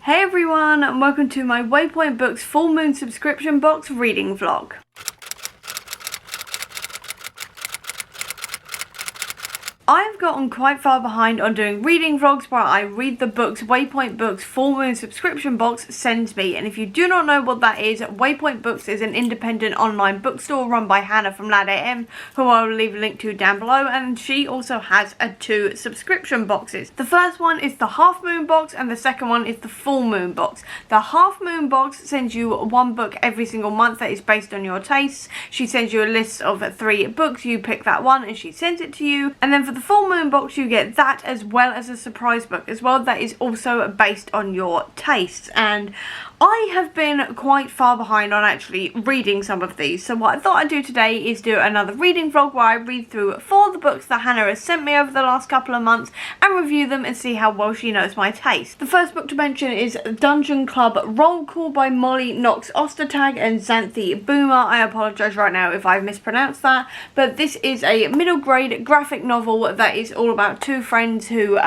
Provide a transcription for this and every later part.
Hey everyone, and welcome to my Waypoint Books Full Moon subscription box reading vlog. I've gotten quite far behind on doing reading vlogs where I read the books Waypoint Books Full Moon subscription box sends me, and if you do not know what that is, Waypoint Books is an independent online bookstore run by Hannah from Lad AM, who I will leave a link to down below, and she also has two subscription boxes. The first one is the Half Moon box and the second one is the Full Moon box. The Half Moon box sends you one book every single month that is based on your tastes. She sends you a list of 3 books, you pick that one and she sends it to you, and then for the Full Moon box you get that as well as a surprise book as well that is also based on your tastes. And I have been quite far behind on actually reading some of these, so what I thought I'd do today is do another reading vlog where I read through 4 of the books that Hannah has sent me over the last couple of months and review them and see how well she knows my taste. The first book to mention is Dungeon Club Roll Call by Molly Knox Ostertag and Xanthi Boomer. I apologise right now if I've mispronounced that, but this is a middle grade graphic novel that is all about 2 friends who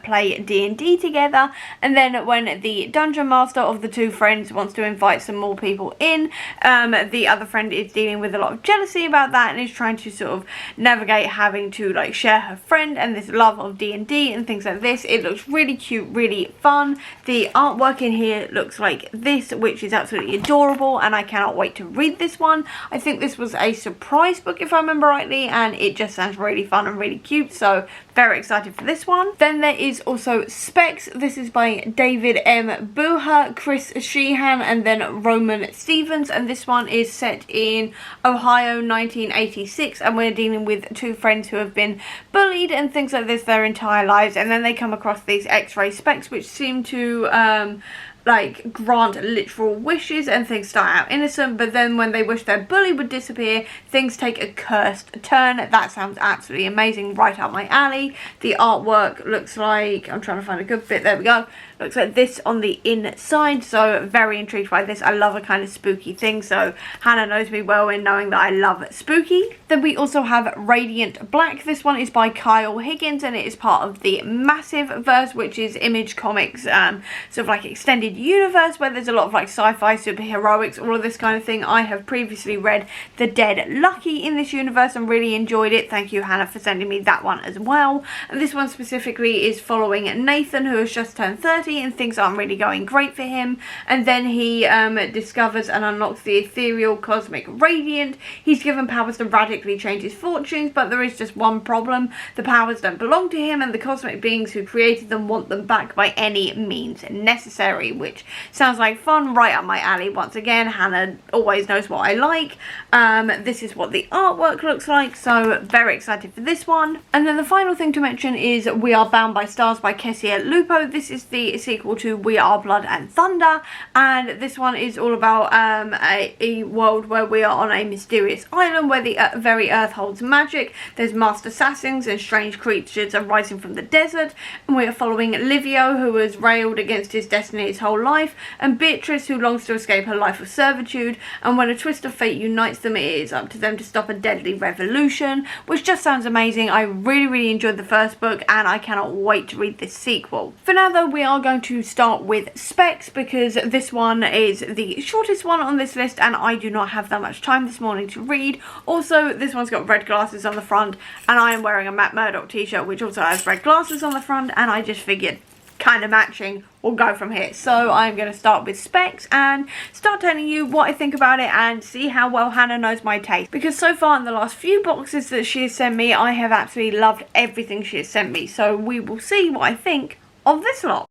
play D&D together, and then when the dungeon master of the 2 friends wants to invite some more people in, the other friend is dealing with a lot of jealousy about that and is trying to sort of navigate having to like share her friend and this love of D&D and things like this. It looks really cute, really fun. The artwork in here looks like this, which is absolutely adorable, and I cannot wait to read this one. I think this was a surprise book if I remember rightly, and it just sounds really fun and really cute, so very excited for this one. Then there is also Specs. This is by David M. Booher, Chris Sheehan, and then Roman Stevens, and this one is set in Ohio 1986, and we're dealing with 2 friends who have been bullied and things like this their entire lives, and then they come across these X-ray specs which seem to like grant literal wishes and things start out innocent, but then when they wish their bully would disappear, things take a cursed turn. That sounds absolutely amazing, right up my alley. The artwork looks like, I'm trying to find a good bit, there we go, looks like this on the inside, so very intrigued by this. I love a kind of spooky thing, so Hannah knows me well in knowing that I love spooky. Then we also have Radiant Black. This one is by Kyle Higgins and it is part of the Massive verse, which is Image Comics sort of like extended universe where there's a lot of like sci-fi, superheroics, all of this kind of thing. I have previously read The Dead Lucky in this universe and really enjoyed it. Thank you, Hannah, for sending me that one as well. And this one specifically is following Nathan, who has just turned 30 and things aren't really going great for him, and then he discovers and unlocks the ethereal cosmic radiant. He's given powers to radically change his fortunes, but there is just one problem: the powers don't belong to him and the cosmic beings who created them want them back by any means necessary, which sounds like fun, right up my alley. Once again, Hannah always knows what I like. This is what the artwork looks like, so very excited for this one. And then the final thing to mention is We Are Bound by Stars by Kessia Lupo. This is the sequel to We Are Blood and Thunder, and this one is all about a world where we are on a mysterious island where the very earth holds magic. There's masked assassins and strange creatures arising from the desert, and we are following Livio, who has railed against his destiny his whole life, and Beatrice, who longs to escape her life of servitude, and when a twist of fate unites them, it is up to them to stop a deadly revolution, which just sounds amazing. I really enjoyed the first book and I cannot wait to read this sequel. For now though, we are going to start with Specs because this one is the shortest one on this list and I do not have that much time this morning to read. Also, this one's got red glasses on the front and I am wearing a Matt Murdock t-shirt which also has red glasses on the front, and I just figured kind of matching, we'll go from here. So I'm going to start with Specs and start telling you what I think about it and see how well Hannah knows my taste, because so far in the last few boxes that she has sent me, I have absolutely loved everything she has sent me, so we will see what I think of this lot.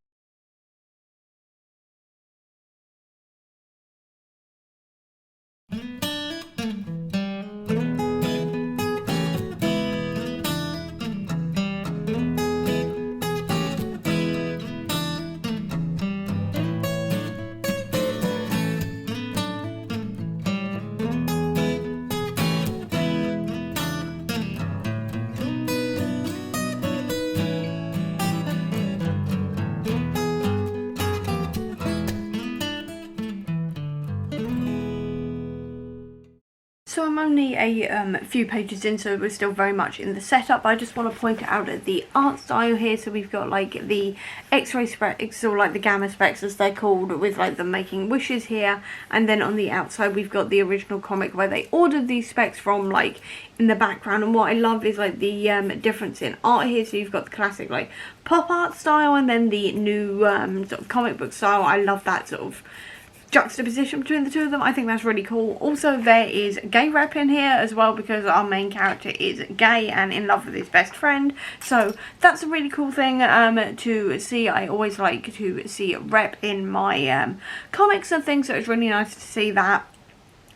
So I'm only a few pages in, so we're still very much in the setup. I just want to point out the art style here. So we've got like the X-ray specs, or like the gamma specs as they're called, with like the making wishes here, and then on the outside we've got the original comic where they ordered these specs from, like in the background. And what I love is like the difference in art here. So you've got the classic like pop art style, and then the new sort of comic book style. I love that sort of juxtaposition between the two of them. I think that's really cool. Also, there is gay rep in here as well, because our main character is gay and in love with his best friend, so that's a really cool thing to see. I always like to see rep in my comics and things, so it's really nice to see that.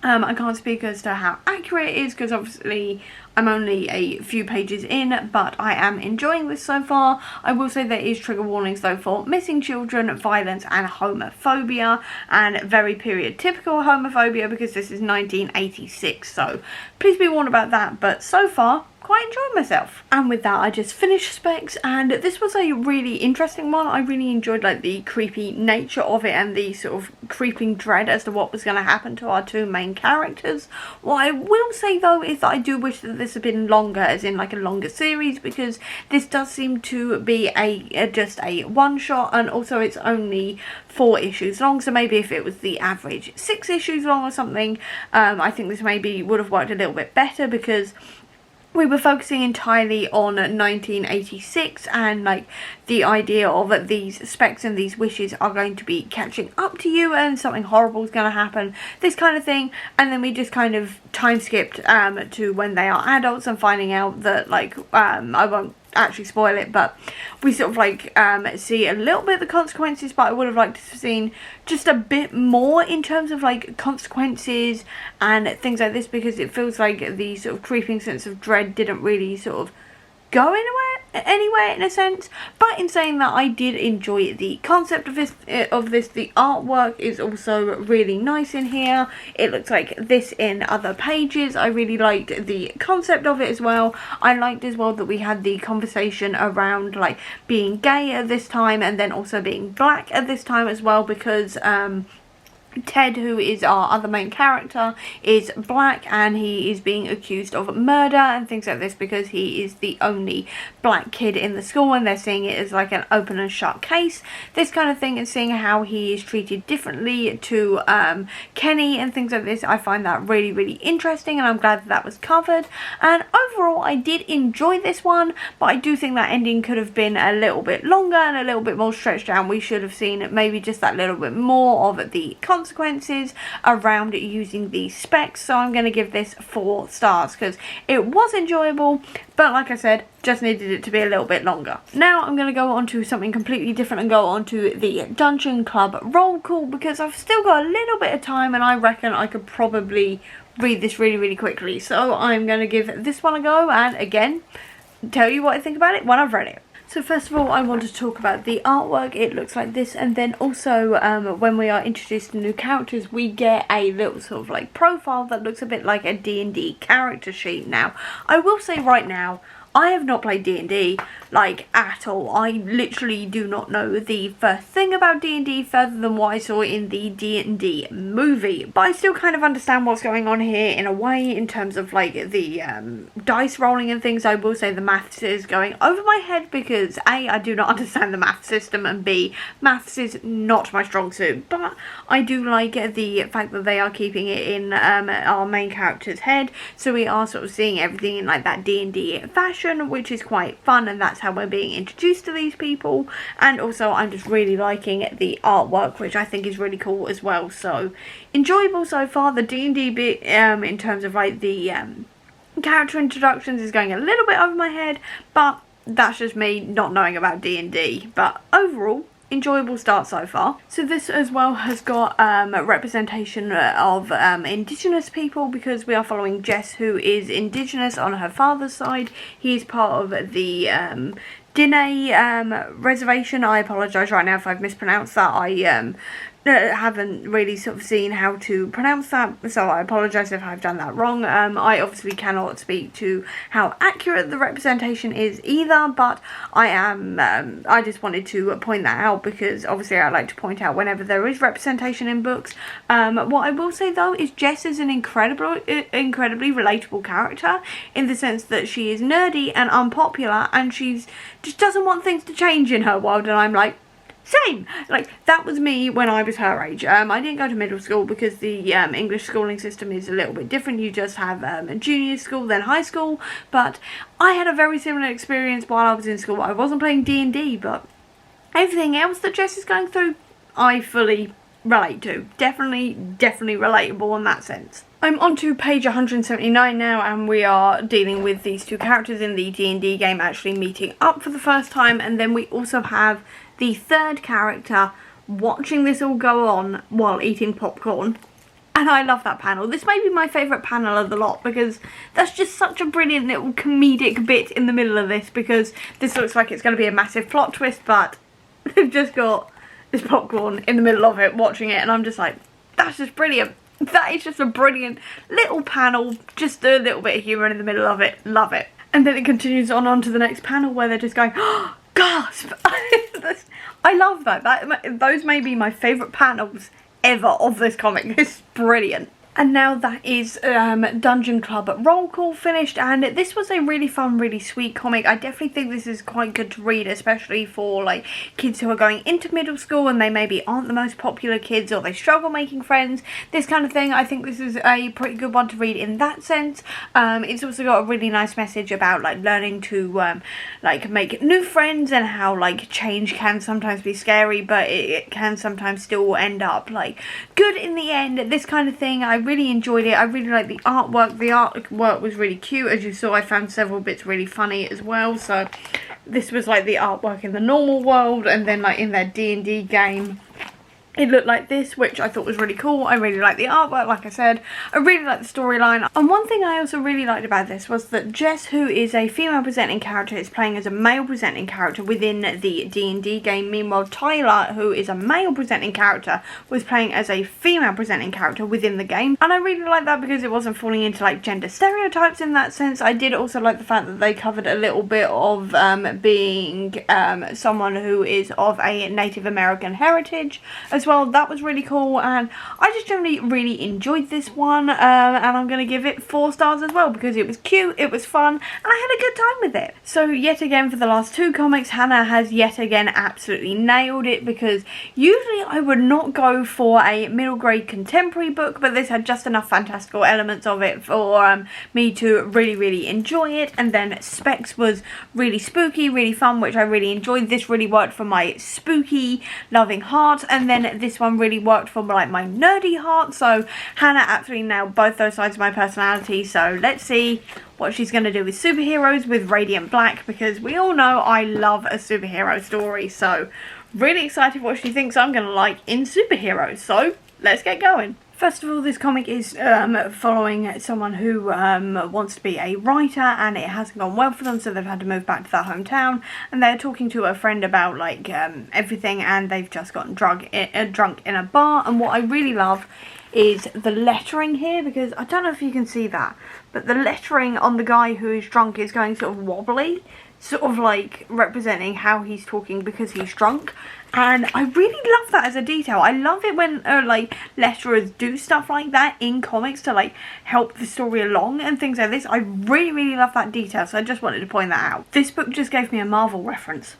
I can't speak as to how accurate it is, because obviously I'm only a few pages in, but I am enjoying this so far. I will say there is trigger warnings though for missing children, violence and homophobia, and very period typical homophobia, because this is 1986, so please be warned about that. But so far, quite enjoyed myself. And with that, I just finished specs, and this was a really interesting one. I really enjoyed like the creepy nature of it, and the sort of creeping dread as to what was going to happen to our two main characters. What I will say though is that I do wish that this had been longer, as in like a longer series, because this does seem to be just a one shot, and also it's only 4 issues long, so maybe if it was the average 6 issues long or something, I think this maybe would have worked a little bit better, because we were focusing entirely on 1986, and like the idea of these specs and these wishes are going to be catching up to you, and something horrible is going to happen, this kind of thing. And then we just kind of time skipped to when they are adults, and finding out that like I won't actually spoil it, but we sort of like see a little bit of the consequences, but I would have liked to have seen just a bit more in terms of like consequences and things like this, because it feels like the sort of creeping sense of dread didn't really sort of go anywhere in a sense. But in saying that, I did enjoy the concept of this. The artwork is also really nice in here. It looks like this in other pages. I really liked the concept of it as well. I liked as well that we had the conversation around like being gay at this time, and then also being black at this time as well, because Ted, who is our other main character, is black, and he is being accused of murder and things like this, because he is the only black kid in the school, and they're seeing it as like an open and shut case, this kind of thing, and seeing how he is treated differently to Kenny and things like this. I find that really, really interesting, and I'm glad that that was covered. And overall, I did enjoy this one, but I do think that ending could have been a little bit longer and a little bit more stretched out. We should have seen maybe just that little bit more of the consequences around using these specs. So I'm going to give this 4 stars, because it was enjoyable, but like I said, just needed it to be a little bit longer. Now I'm going to go on to something completely different and go on to the Dungeon Club roll call, because I've still got a little bit of time, and I reckon I could probably read this really, really quickly. So I'm going to give this one a go, and again, tell you what I think about it when I've read it. So first of all, I want to talk about the artwork. It looks like this, and then also when we are introduced to new characters, we get a little sort of like profile that looks a bit like a D&D character sheet. Now, I will say right now, I have not played D&D, like, at all. I literally do not know the first thing about D&D further than what I saw in the D&D movie. But I still kind of understand what's going on here in a way, in terms of, like, the dice rolling and things. I will say the maths is going over my head, because A, I do not understand the math system, and B, maths is not my strong suit. But I do like the fact that they are keeping it in our main character's head, so we are sort of seeing everything in, like, that D&D fashion, which is quite fun, and that's how we're being introduced to these people. And also, I'm just really liking the artwork, which I think is really cool as well. So enjoyable so far. The D&D bit in terms of like the character introductions is going a little bit over my head, but that's just me not knowing about D&D. But overall, enjoyable start so far. So this as well has got representation of Indigenous people, because we are following Jess, who is Indigenous on her father's side. He is part of the Diné reservation. I apologise right now if I've mispronounced that. I haven't really sort of seen how to pronounce that, so I apologise if I've done that wrong. I obviously cannot speak to how accurate the representation is either, but I just wanted to point that out because obviously I like to point out whenever there is representation in books. What I will say though is Jess is an incredibly relatable character in the sense that she is nerdy and unpopular, and she's just doesn't want things to change in her world, and I'm like, same! Like, that was me when I was her age. I didn't go to middle school because the English schooling system is a little bit different. You just have a junior school, then high school. But I had a very similar experience while I was in school. I wasn't playing D&D, but everything else that Jess is going through, I fully relate to. Definitely relatable in that sense. I'm on to page 179 now, and we are dealing with these two characters in the D&D game actually meeting up for the first time, and then we also have the third character watching this all go on while eating popcorn. And I love that panel. This may be my favourite panel of the lot because that's just such a brilliant little comedic bit in the middle of this, because this looks like it's going to be a massive plot twist, but they've just got this popcorn in the middle of it watching it, and I'm just like, that's just brilliant. That is just a brilliant little panel, just a little bit of humour in the middle of it. Love it. And then it continues on to the next panel where they're just going, oh, gasp! I love that. Those may be my favourite panels ever of this comic. It's brilliant. And now that is Dungeon Club Roll Call finished, and this was a really fun, really sweet comic. I definitely think this is quite good to read, especially for like kids who are going into middle school and they maybe aren't the most popular kids or they struggle making friends, this kind of thing. I think this is a pretty good one to read in that sense. It's also got a really nice message about like learning to like make new friends and how like change can sometimes be scary, but it can sometimes still end up like good in the end, this kind of thing. I really enjoyed it. I really liked the artwork. The artwork was really cute. As you saw, I found several bits really funny as well. So this was like the artwork in the normal world, and then like in their D&D game it looked like this, which I thought was really cool. I really liked the artwork, like I said. I really liked the storyline. And one thing I also really liked about this was that Jess, who is a female presenting character, is playing as a male presenting character within the D&D game. Meanwhile, Tyler, who is a male presenting character, was playing as a female presenting character within the game. And I really liked that because it wasn't falling into like gender stereotypes in that sense. I did also like the fact that they covered a little bit of being someone who is of a Native American heritage as well. That was really cool, and I just generally really enjoyed this one, and I'm going to give it 4 stars as well because it was cute, it was fun, and I had a good time with it. So yet again, for the last 2 comics, Hannah has yet again absolutely nailed it, because usually I would not go for a middle grade contemporary book, but this had just enough fantastical elements of it for me to really enjoy it. And then Specs was really spooky, really fun, which I really enjoyed. This really worked for my spooky loving heart, and then this one really worked for like my nerdy heart. So Hannah absolutely nailed both those sides of my personality. So let's see what she's going to do with superheroes with Radiant Black, because we all know I love a superhero story. So really excited what she thinks I'm going to like in superheroes. So let's get going. First of all, this comic is following someone who wants to be a writer, and it hasn't gone well for them, so they've had to move back to their hometown, and they're talking to a friend about like everything, and they've just gotten drunk in a bar. And what I really love is the lettering here, because I don't know if you can see that, but the lettering on the guy who is drunk is going sort of wobbly, sort of like representing how he's talking because he's drunk. And I really love that as a detail. I love it when like letterers do stuff like that in comics to like help the story along and things like this. I really love that detail, so I just wanted to point that out. This book just gave me a Marvel reference.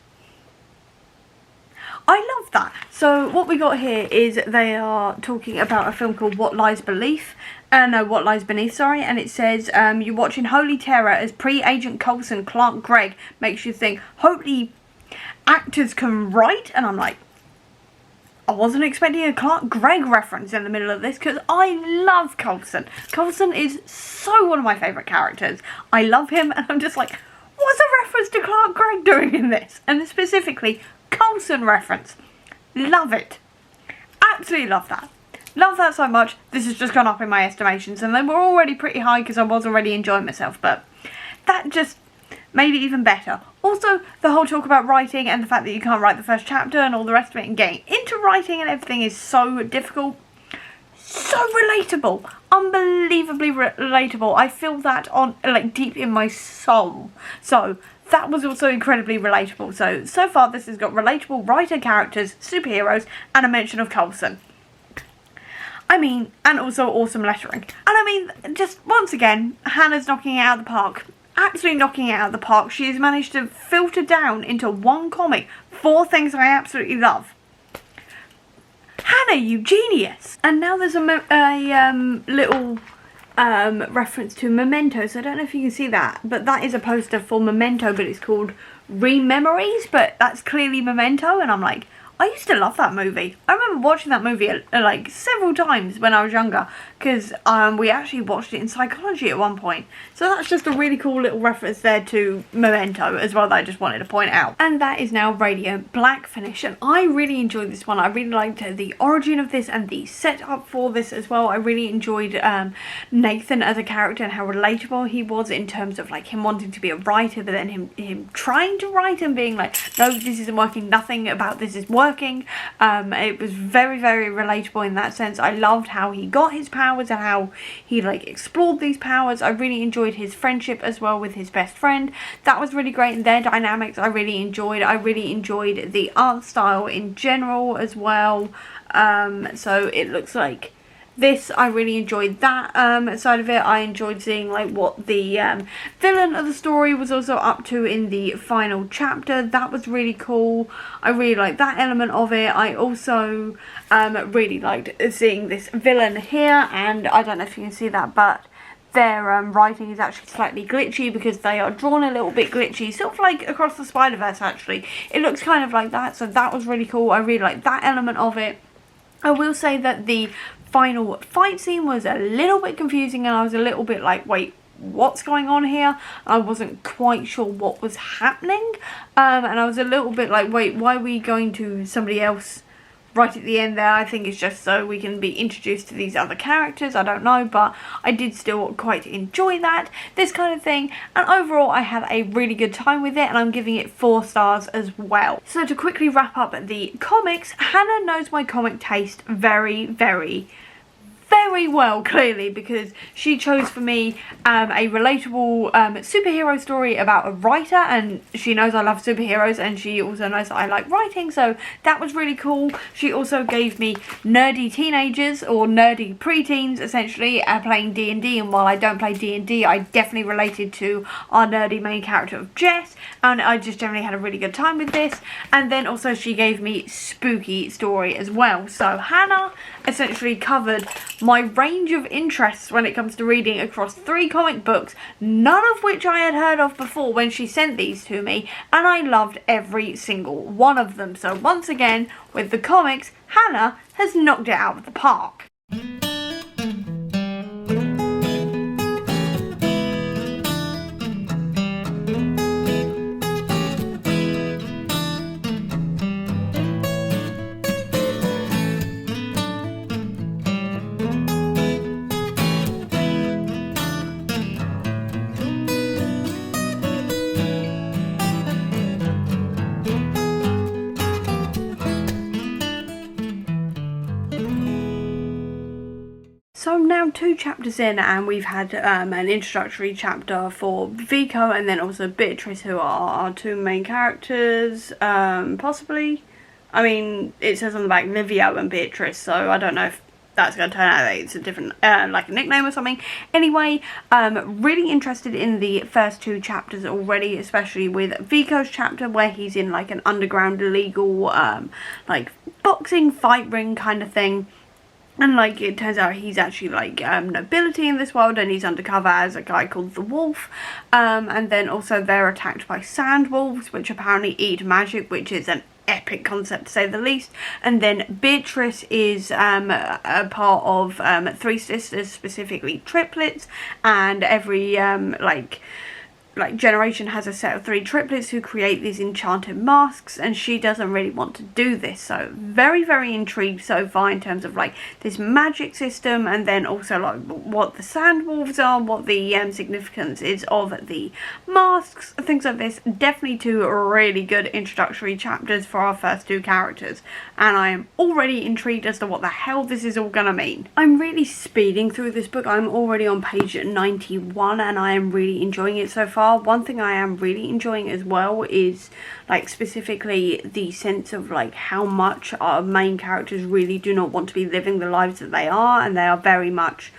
I love that. So what we got here is they are talking about a film called What Lies Beneath, and it says, you're watching Holy Terror as pre-Agent Coulson Clark Gregg makes you think, holy actors can write. And I'm like, I wasn't expecting a Clark Gregg reference in the middle of this, because I love Coulson. Coulson is so one of my favourite characters. I love him, and I'm just like, what's a reference to Clark Gregg doing in this? And specifically, Coulson reference. Love it. Absolutely love that. Love that so much. This has just gone up in my estimations, and they were already pretty high because I was already enjoying myself, but that just made it even better. Also, the whole talk about writing and the fact that you can't write the first chapter and all the rest of it and getting into writing and everything is so difficult, so relatable, unbelievably relatable. I feel that on like deep in my soul. So that was also incredibly relatable. So far this has got relatable writer characters, superheroes, and a mention of Coulson. I mean, and also awesome lettering. And I mean, just once again, Hannah's knocking it out of the park. Absolutely knocking it out of the park. She has managed to filter down into one comic 4 things I absolutely love. Hannah, you genius! And now there's a little reference to Memento. So I don't know if you can see that, but that is a poster for Memento, but it's called Rememories, but that's clearly Memento, and I'm like, I used to love that movie. I remember watching that movie like several times when I was younger, because we actually watched it in psychology at one point. So that's just a really cool little reference there to Memento as well that I just wanted to point out. And that is now Radiant Black finish, and I really enjoyed this one. I really liked the origin of this and the setup for this as well. I really enjoyed Nathan as a character and how relatable he was in terms of like him wanting to be a writer, but then him trying to write and being like, no, this isn't working, nothing about this is working. It was very, very relatable in that sense. I loved how he got his powers and how he like explored these powers. I really enjoyed his friendship as well with his best friend. That was really great, and their dynamics I really enjoyed. I really enjoyed the art style in general as well. So it looks like this, I really enjoyed that side of it. I enjoyed seeing like what the villain of the story was also up to in the final chapter. That was really cool. I really liked that element of it. I also really liked seeing this villain here, and I don't know if you can see that, but their writing is actually slightly glitchy because they are drawn a little bit glitchy, sort of like across the Spider-Verse actually. It looks kind of like that, so that was really cool. I really liked that element of it. I will say that the final fight scene was a little bit confusing, and I was a little bit like, wait, what's going on here? I wasn't quite sure what was happening, and I was a little bit like, wait, why are we going to somebody else right at the end there? I think it's just so we can be introduced to these other characters, I don't know, but I did still quite enjoy that, this kind of thing, and overall I had a really good time with it, and I'm giving it 4 stars as well. So to quickly wrap up the comics, Hannah knows my comic taste very, very well, clearly, because she chose for me a relatable superhero story about a writer, and she knows I love superheroes, and she also knows that I like writing, so that was really cool. She also gave me nerdy teenagers, or nerdy preteens essentially, playing D&D, and while I don't play D&D, I definitely related to our nerdy main character of Jess, and I just generally had a really good time with this. And then also she gave me spooky story as well. So Hannah essentially covered my range of interests when it comes to reading across 3 comic books, none of which I had heard of before when she sent these to me, and I loved every single one of them. So once again, with the comics, Hannah has knocked it out of the park. So now 2 chapters in, and we've had an introductory chapter for Vico and then also Beatrice, who are our 2 main characters, possibly. I mean, it says on the back Livio and Beatrice, so I don't know if that's going to turn out that it's a different, like a nickname or something. Anyway, really interested in the first 2 chapters already, especially with Vico's chapter where he's in like an underground illegal, like boxing fight ring kind of thing. And like it turns out he's actually like nobility in this world, and he's undercover as a guy called the Wolf. And then also they're attacked by sand wolves, which apparently eat magic, which is an epic concept to say the least. And then Beatrice is a part of 3 sisters, specifically triplets, and every like like generation has a set of 3 triplets who create these enchanted masks, and she doesn't really want to do this. So very intrigued so far in terms of like this magic system, and then also like what the sand wolves are, what the significance is of the masks, things like this. Definitely 2 really good introductory chapters for our first 2 characters, and I am already intrigued as to what the hell this is all gonna mean. I'm really speeding through this book. I'm already on page 91 and I am really enjoying it so far. One thing I am really enjoying as well is like specifically the sense of like how much our main characters really do not want to be living the lives that they are, and they are very much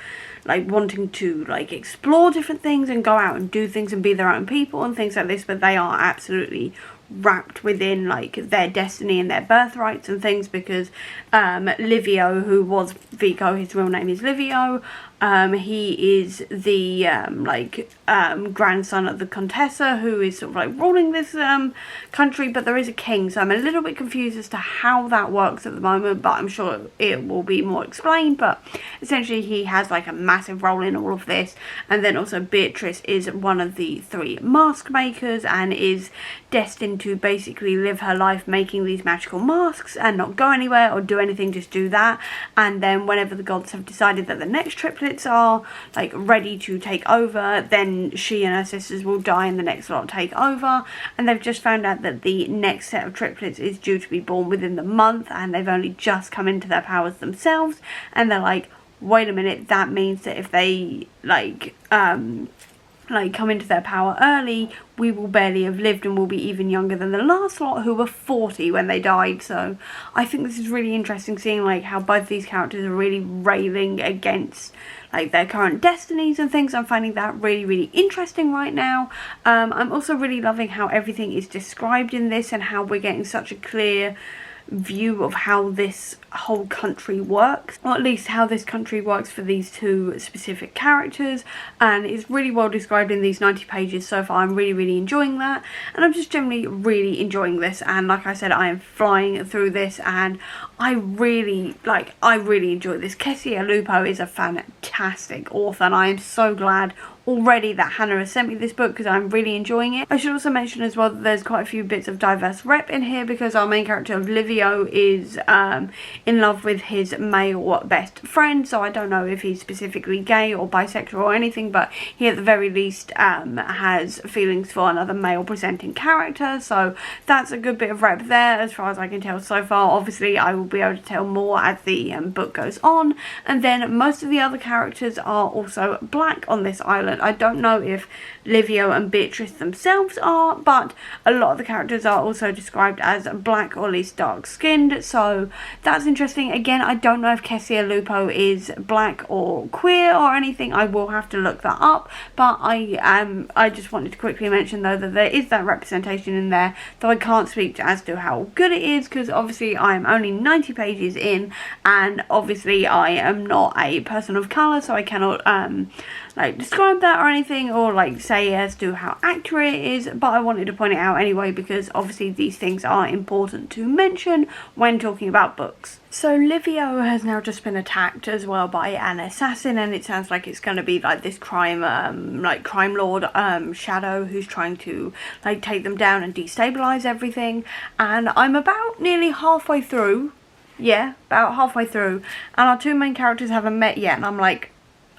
like wanting to like explore different things and go out and do things and be their own people and things like this, but they are absolutely wrapped within like their destiny and their birthrights and things, because Livio, who was Vico, his real name is Livio, he is the grandson of the Contessa, who is sort of like ruling this country, but there is a king, so I'm a little bit confused as to how that works at the moment, but I'm sure it will be more explained. But essentially he has like a massive role in all of this. And then also Beatrice is one of the 3 mask makers and is destined to basically live her life making these magical masks and not go anywhere or do anything, just do that. And then whenever the gods have decided that the next triplets are like ready to take over, then she and her sisters will die and the next lot take over. And they've just found out that the next set of triplets is due to be born within the month, and they've only just come into their powers themselves, and they're like, wait a minute, that means that if they come into their power early, we will barely have lived and will be even younger than the last lot, who were 40 when they died. So I think this is really interesting, seeing like how both these characters are really railing against like their current destinies and things. I'm finding that really interesting right now. I'm also really loving how everything is described in this and how we're getting such a clear view of how this whole country works, or at least how this country works for these 2 specific characters, and it's really well described in these 90 pages so far. I'm really enjoying that, and I'm just generally really enjoying this. And like I said, I am flying through this, and I really enjoy this. Kessia Lupo is a fantastic author, and I am so glad already that Hannah has sent me this book, because I'm really enjoying it. I should also mention as well that there's quite a few bits of diverse rep in here, because our main character Livio is in love with his male best friend, so I don't know if he's specifically gay or bisexual or anything, but he at the very least has feelings for another male presenting character, so that's a good bit of rep there as far as I can tell so far. Obviously I will be able to tell more as the book goes on. And then most of the other characters are also black on this island. I don't know if Livio and Beatrice themselves are, but a lot of the characters are also described as black or at least dark skinned, so that's interesting. Again, I don't know if Kessia Lupo is black or queer or anything. I will have to look that up, but I just wanted to quickly mention though that there is that representation in there, though I can't speak as to how good it is, because obviously I am only 90 pages in, and obviously I am not a person of colour, so I cannot like describe that or anything, or like say as to how accurate it is, but I wanted to point it out anyway, because obviously these things are important to mention when talking about books. So Livio has now just been attacked as well by an assassin, and it sounds like it's going to be like this crime lord Shadow, who's trying to like take them down and destabilize everything. And I'm about nearly halfway through, about halfway through, and our 2 main characters haven't met yet, and I'm like,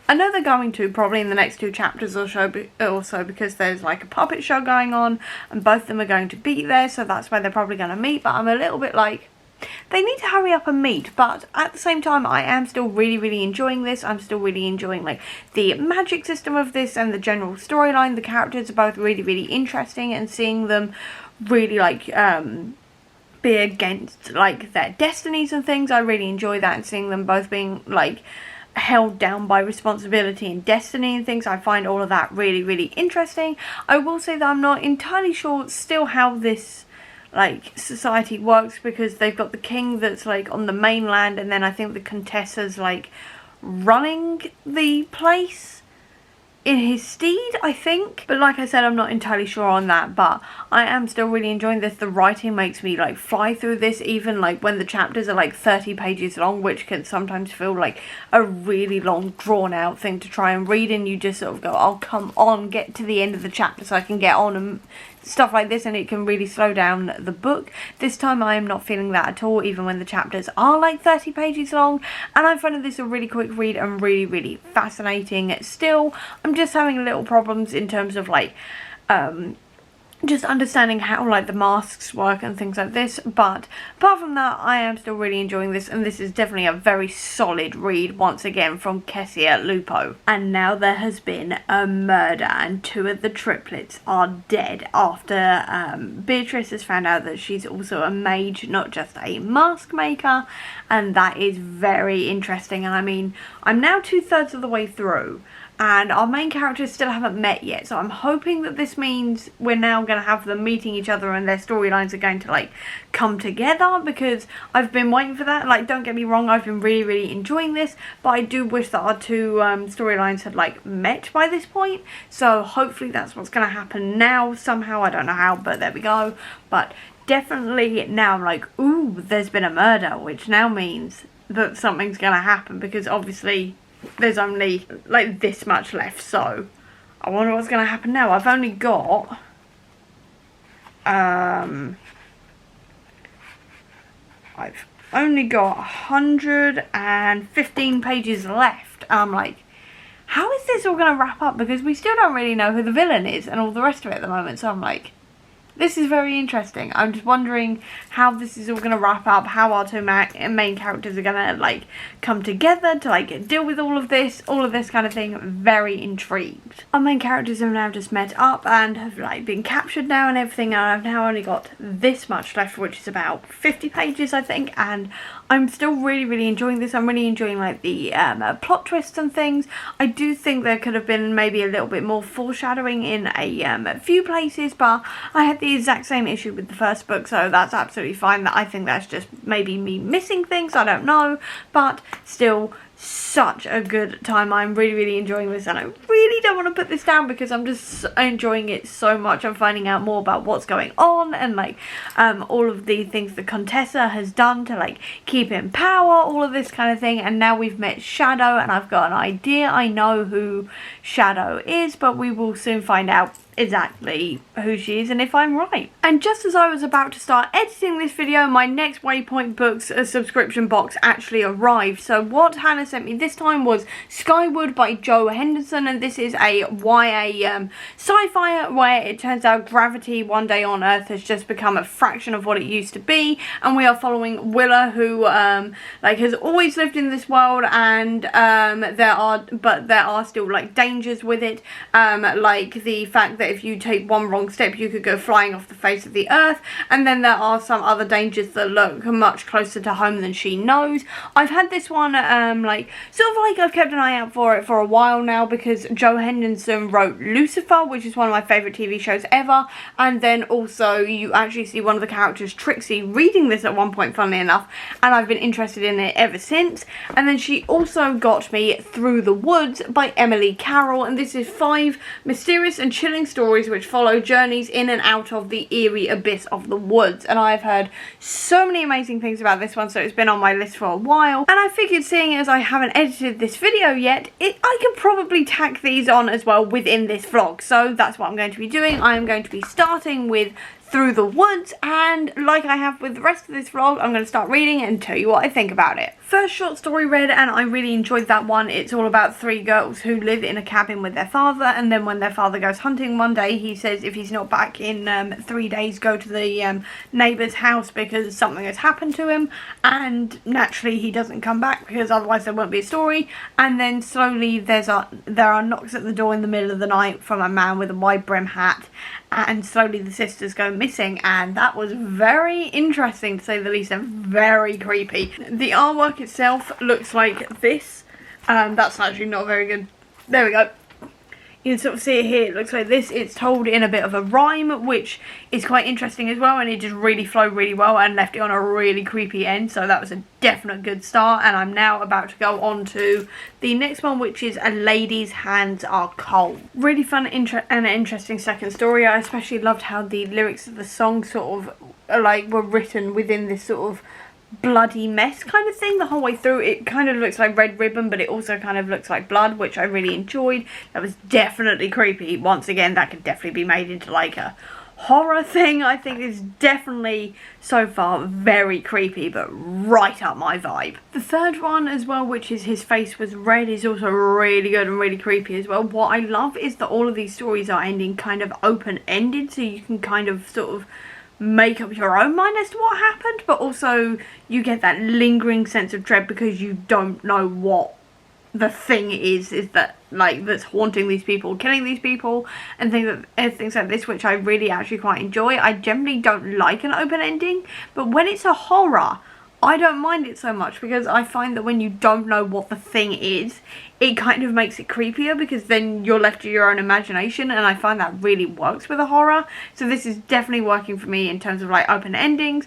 I know they're going to probably in the next 2 chapters or so, because there's like a puppet show going on and both of them are going to be there, so that's where they're probably going to meet. But I'm a little bit like, they need to hurry up and meet. But at the same time, I am still really enjoying this. I'm still really enjoying like the magic system of this and the general storyline. The characters are both really interesting, and seeing them really like be against like their destinies and things, I really enjoy that, and seeing them both being like held down by responsibility and destiny and things, I find all of that really interesting. I will say that I'm not entirely sure still how this like society works, because they've got the king that's like on the mainland, and then I think the Contessa's like running the place in his steed, I think. But like I said, I'm not entirely sure on that, but I am still really enjoying this. The writing makes me like fly through this, even like when the chapters are like 30 pages long, which can sometimes feel like a really long drawn out thing to try and read, and you just sort of go, oh come on, get to the end of the chapter so I can get on and stuff like this, and it can really slow down the book. This time I am not feeling that at all, even when the chapters are like 30 pages long, and I found this a really quick read and really fascinating. Still, I'm just having little problems in terms of like just understanding how like the masks work and things like this, but apart from that I am still really enjoying this, and this is definitely a very solid read once again from Kessia Lupo. And now there has been a murder, and 2 of the triplets are dead after Beatrice has found out that she's also a mage, not just a mask maker, and that is very interesting. And I mean, I'm now 2/3 of the way through, and our main characters still haven't met yet, so I'm hoping that this means we're now going to have them meeting each other and their storylines are going to like come together, because I've been waiting for that. Like, don't get me wrong, I've been really enjoying this, but I do wish that our 2 storylines had like met by this point, so hopefully that's what's going to happen now somehow. I don't know how, but there we go. But definitely now I'm like, ooh, there's been a murder, which now means that something's going to happen, because obviously there's only like this much left, so I wonder what's going to happen now. I've only got I've only got 115 pages left, and I'm like, how is this all going to wrap up, because we still don't really know who the villain is and all the rest of it at the moment. So I'm like, this is very interesting. I'm just wondering how this is all going to wrap up, how our 2 main characters are going to like come together to like deal with all of this kind of thing. Very intrigued. Our main characters have now just met up and have like been captured now and everything, and I've now only got this much left, which is about 50 pages I think, and I'm still really enjoying this. I'm really enjoying like the plot twists and things. I do think there could have been maybe a little bit more foreshadowing in a few places, but I had the exact same issue with the first book, so that's absolutely fine. I think that's just maybe me missing things, I don't know, but still such a good time. I'm really enjoying this, and I really don't want to put this down because I'm just enjoying it so much. I'm finding out more about what's going on, and like all of the things that Contessa has done to like keep in power, all of this kind of thing. And now we've met Shadow, and I've got an idea. I know who Shadow is, but we will soon find out exactly who she is and if I'm right. And just as I was about to start editing this video, my next Waypoint Books subscription box actually arrived. So what Hannah sent me this time was Skyward by Joe Henderson, and this is a YA sci-fi where it turns out gravity one day on Earth has just become a fraction of what it used to be, and we are following Willa, who like has always lived in this world, and there are still like dangers with it, like the fact that if you take one wrong step you could go flying off the face of the earth, and then there are some other dangers that look much closer to home than she knows. I've had this one like sort of like I've kept an eye out for it for a while now, because Joe Henderson wrote Lucifer, which is one of my favourite TV shows ever, and then also you actually see one of the characters, Trixie, reading this at one point, funnily enough, and I've been interested in it ever since. And then she also got me Through the Woods by Emily Carroll, and this is 5 mysterious and chilling stories which follow journeys in and out of the eerie abyss of the woods. And I've heard so many amazing things about this one, so it's been on my list for a while, and I figured, seeing as I haven't edited this video yet, I could probably tack these on as well within this vlog. So that's what I'm going to be doing. I am going to be starting with Through the Woods, and like I have with the rest of this vlog, I'm going to start reading it and tell you what I think about it. First short story read, and I really enjoyed that one. It's all about 3 girls who live in a cabin with their father, and then when their father goes hunting one day, he says if he's not back in 3 days, go to the neighbour's house because something has happened to him, and naturally he doesn't come back because otherwise there won't be a story. And then slowly there are knocks at the door in the middle of the night from a man with a wide brim hat, and slowly the sisters go missing, and that was very interesting to say the least, and very creepy. The artwork itself looks like this. That's actually not very good. There we go. You can sort of see it here, it looks like this. It's told in a bit of a rhyme, which is quite interesting as well, and it just really flowed really well and left it on a really creepy end, so that was a definite good start. And I'm now about to go on to the next one, which is A Lady's Hands Are Cold. Really fun and interesting second story. I especially loved how the lyrics of the song sort of like were written within this sort of bloody mess kind of thing the whole way through. It kind of looks like red ribbon, but it also kind of looks like blood, which I really enjoyed. That was definitely creepy. Once again, that could definitely be made into like a horror thing. I think it's definitely so far very creepy, but right up my vibe. The third one as well, which is His Face Was Red, is also really good and really creepy as well. What I love is that all of these stories are ending kind of open-ended, so you can kind of sort of make up your own mind as to what happened, but also you get that lingering sense of dread because you don't know what the thing is that like that's haunting these people, killing these people, and things like this, which I really actually quite enjoy. I generally don't like an open ending, but when it's a horror, I don't mind it so much, because I find that when you don't know what the thing is, it kind of makes it creepier, because then you're left to your own imagination, and I find that really works with a horror. So this is definitely working for me in terms of like open endings,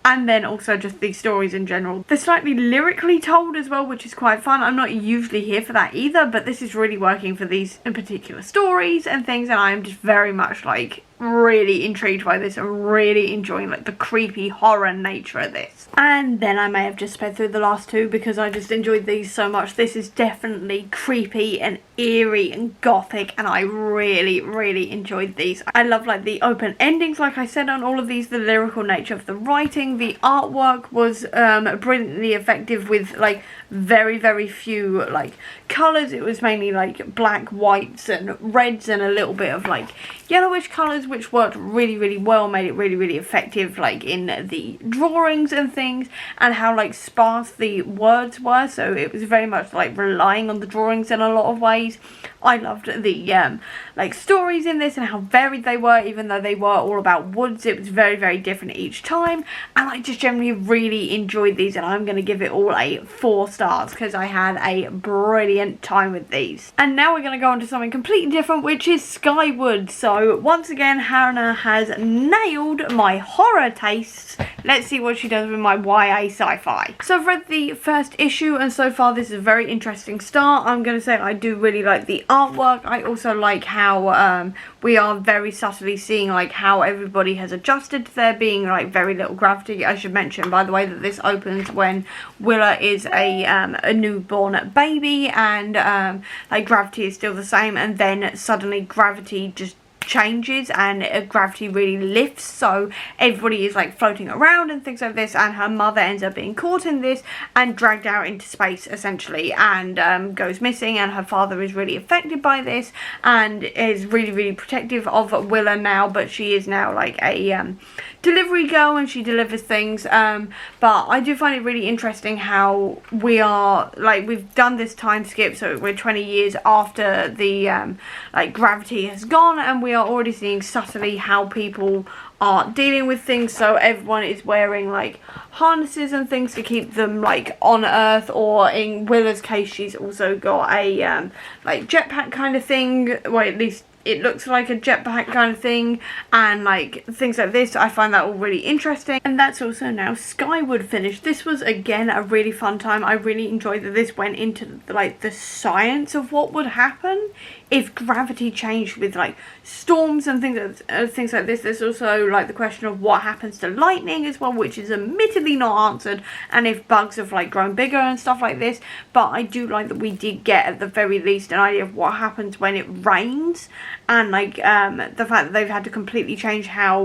and then also just these stories in general. They're slightly lyrically told as well, which is quite fun. I'm not usually here for that either, but this is really working for these in particular stories and things, and I'm just very much like really intrigued by this and really enjoying like the creepy horror nature of this. And then I may have just sped through the last two because I just enjoyed these so much. This is definitely creepy and eerie and gothic, and I really enjoyed these. I love like the open endings, like I said, on all of these, the lyrical nature of the writing. The artwork was brilliantly effective with like very few like colours. It was mainly like black, whites and reds and a little bit of like yellowish colours, which worked really well, made it really effective like in the drawings and things, and how like sparse the words were, so it was very much like relying on the drawings in a lot of ways. I loved the like stories in this and how varied they were. Even though they were all about woods, it was very different each time, and I just generally really enjoyed these, and I'm going to give it all a 4 stars because I had a brilliant time with these. And now we're going to go on to something completely different, which is Skyward. So once again, Hannah has nailed my horror tastes. Let's see what she does with my YA sci-fi. So I've read the first issue, and so far this is a very interesting start. I'm going to say I do really like the artwork. I also like how we are very subtly seeing like how everybody has adjusted to there being like very little gravity. I should mention, by the way, that this opens when Willa is a newborn baby, and like gravity is still the same, and then suddenly gravity just changes and gravity really lifts, so everybody is like floating around and things like this, and her mother ends up being caught in this and dragged out into space essentially, and goes missing, and her father is really affected by this and is really protective of Willa now, but she is now like a delivery girl and she delivers things, but I do find it really interesting how we are like, we've done this time skip, so we're 20 years after the like gravity has gone, and we are already seeing subtly how people are dealing with things. So everyone is wearing like harnesses and things to keep them like on Earth, or in Willa's case she's also got a like jetpack kind of thing, well at least it looks like a jetpack kind of thing, and like things like this. I find that all really interesting. And that's also now Skyward finished. This was again a really fun time. I really enjoyed that this went into like the science of what would happen if gravity changed with like storms and things like this. There's also like the question of what happens to lightning as well, which is admittedly not answered, and if bugs have like grown bigger and stuff like this. But I do like that we did get at the very least an idea of what happens when it rains, and like the fact that they've had to completely change how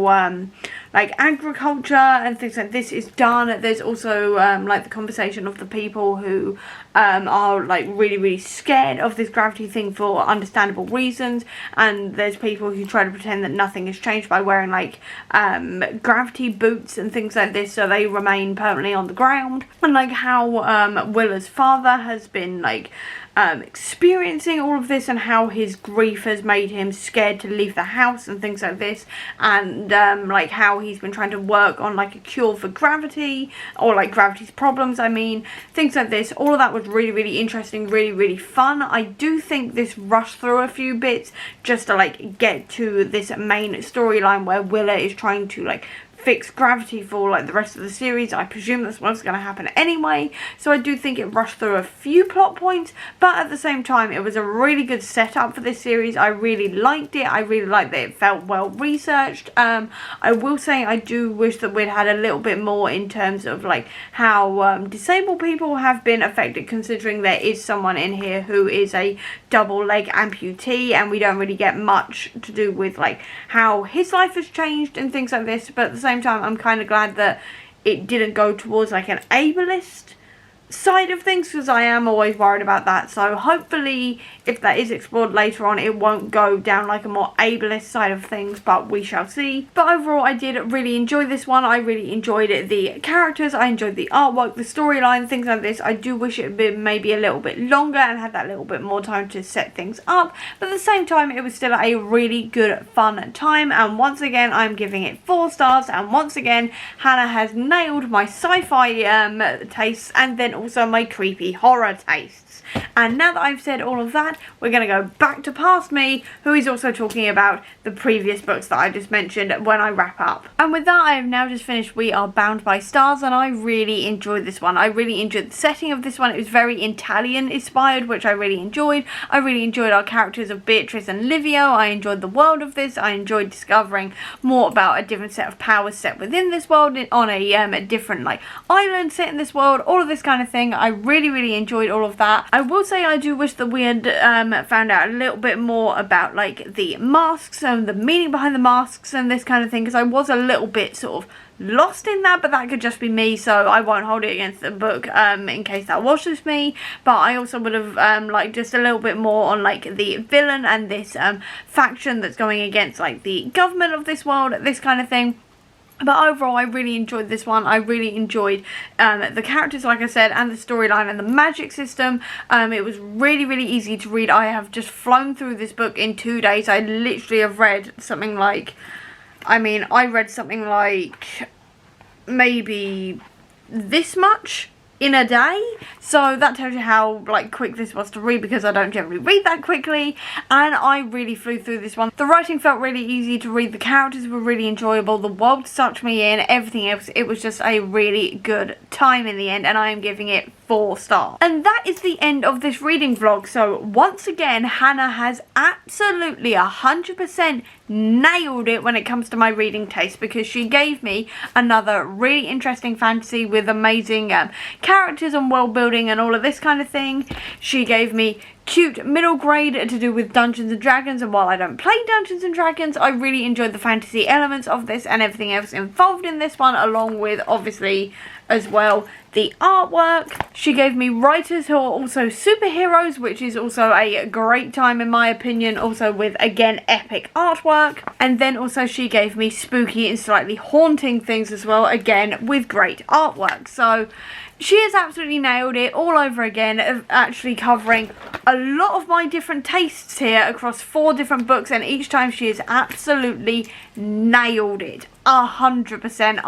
like agriculture and things like this is done. There's also like the conversation of the people who are like really scared of this gravity thing for understandable reasons, and there's people who try to pretend that nothing has changed by wearing like gravity boots and things like this, so they remain permanently on the ground. And like how Willa's father has been like experiencing all of this, and how his grief has made him scared to leave the house and things like this, and like how he's been trying to work on like a cure for gravity, or like gravity's problems, I mean, things like this. All of that was really, really interesting, really, really fun. I do think this rushed through a few bits just to like get to this main storyline where Willa is trying to like fix gravity for like the rest of the series. I presume that's what's going to happen anyway, so I do think it rushed through a few plot points, but at the same time it was a really good setup for this series. I really liked it. I really liked that it felt well researched. I will say I do wish that we'd had a little bit more in terms of like how disabled people have been affected, considering there is someone in here who is a double leg amputee, and we don't really get much to do with like how his life has changed and things like this. But at the same time, I'm kind of glad that it didn't go towards like an ableist side of things, because I am always worried about that. So hopefully if that is explored later on, it won't go down like a more ableist side of things, but we shall see. But overall, I did really enjoy this one. I really enjoyed it, the characters, I enjoyed the artwork, the storyline, things like this. I do wish it had been maybe a little bit longer and had that little bit more time to set things up, but at the same time it was still a really good fun time. And once again, I'm giving it 4 stars, and once again Hannah has nailed my sci-fi tastes, and then also my creepy horror tastes. And now that I've said all of that, we're going to go back to Past Me, who is also talking about the previous books that I just mentioned when I wrap up. And with that, I have now just finished We Are Bound by Stars, and I really enjoyed this one. I really enjoyed the setting of this one. It was very Italian inspired, which I really enjoyed. I really enjoyed our characters of Beatrice and Livio. I enjoyed the world of this. I enjoyed discovering more about a different set of powers set within this world on a different like island set in this world, all of this kind of thing. I really, really enjoyed all of that. I will say I do wish that we had found out a little bit more about like the masks and the meaning behind the masks and this kind of thing, because I was a little bit sort of lost in that, but that could just be me, so I won't hold it against the book in case that was just me. But I also would have liked just a little bit more on like the villain and this faction that's going against like the government of this world, this kind of thing. But overall, I really enjoyed this one. I really enjoyed the characters, like I said, and the storyline and the magic system. It was really, really easy to read. I have just flown through this book in 2 days. I literally have read something like, I read something like maybe this much in a day, so that tells you how like quick this was to read, because I don't generally read that quickly, and I really flew through this one. The writing felt really easy to read, the characters were really enjoyable, the world sucked me in, everything else. It was just a really good time in the end, and I am giving it 4 stars. And that is the end of this reading vlog. So once again, Hannah has absolutely 100% nailed it when it comes to my reading taste, because she gave me another really interesting fantasy with amazing characters and world building and all of this kind of thing. She gave me cute middle grade to do with Dungeons and Dragons, and while I don't play Dungeons and Dragons, I really enjoyed the fantasy elements of this and everything else involved in this one, along with obviously as well the artwork. She gave me writers who are also superheroes, which is also a great time in my opinion, also with again epic artwork. And then also she gave me spooky and slightly haunting things as well, again with great artwork. So she has absolutely nailed it all over again, of actually covering a lot of my different tastes here across 4 different books, and each time she has absolutely nailed it 100%.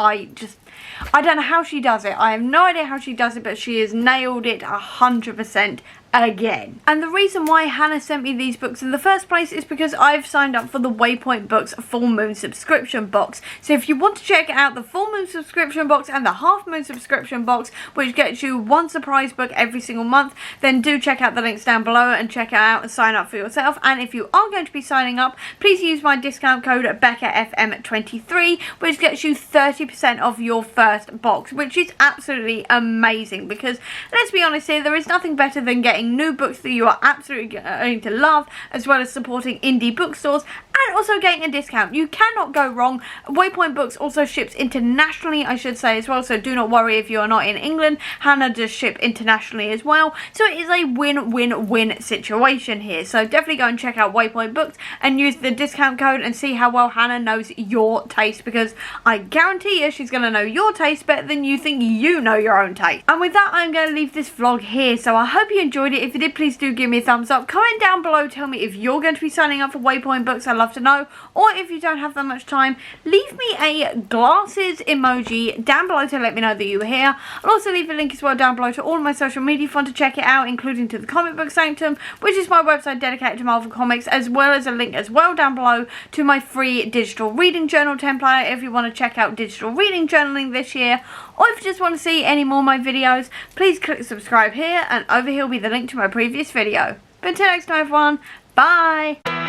I don't know how she does it. I have no idea how she does it, but she has nailed it 100% again. And the reason why Hannah sent me these books in the first place is because I've signed up for the Waypoint Books Full Moon subscription box. So if you want to check out the Full Moon subscription box and the Half Moon subscription box, which gets you 1 surprise book every single month, then do check out the links down below and check it out and sign up for yourself. And if you are going to be signing up, please use my discount code BeccaFM23, which gets you 30% off your first box, which is absolutely amazing, because let's be honest here, there is nothing better than getting new books that you are absolutely going to love, as well as supporting indie bookstores and also getting a discount. You cannot go wrong. Waypoint Books also ships internationally, I should say, as well, so do not worry if you are not in England. Hannah does ship internationally as well, so it is a win-win-win situation here. So definitely go and check out Waypoint Books and use the discount code and see how well Hannah knows your taste, because I guarantee you she's going to know your taste better than you think you know your own taste. And with that, I'm going to leave this vlog here, so I hope you enjoyed it. enjoyed it. If you did, please do give me a thumbs up. Comment down below, tell me if you're going to be signing up for Waypoint books. I'd love to know. Or if you don't have that much time, leave me a glasses emoji down below to let me know that you were here. I'll also leave a link as well down below to all of my social media if you want to check it out, including to the Comic Book Sanctum, which is my website dedicated to Marvel Comics, as well as a link as well down below to my free digital reading journal template if you want to check out digital reading journaling this year. Or if you just want to see any more of my videos, please click subscribe here, and over here will be the link to my previous video. But until next time everyone, bye!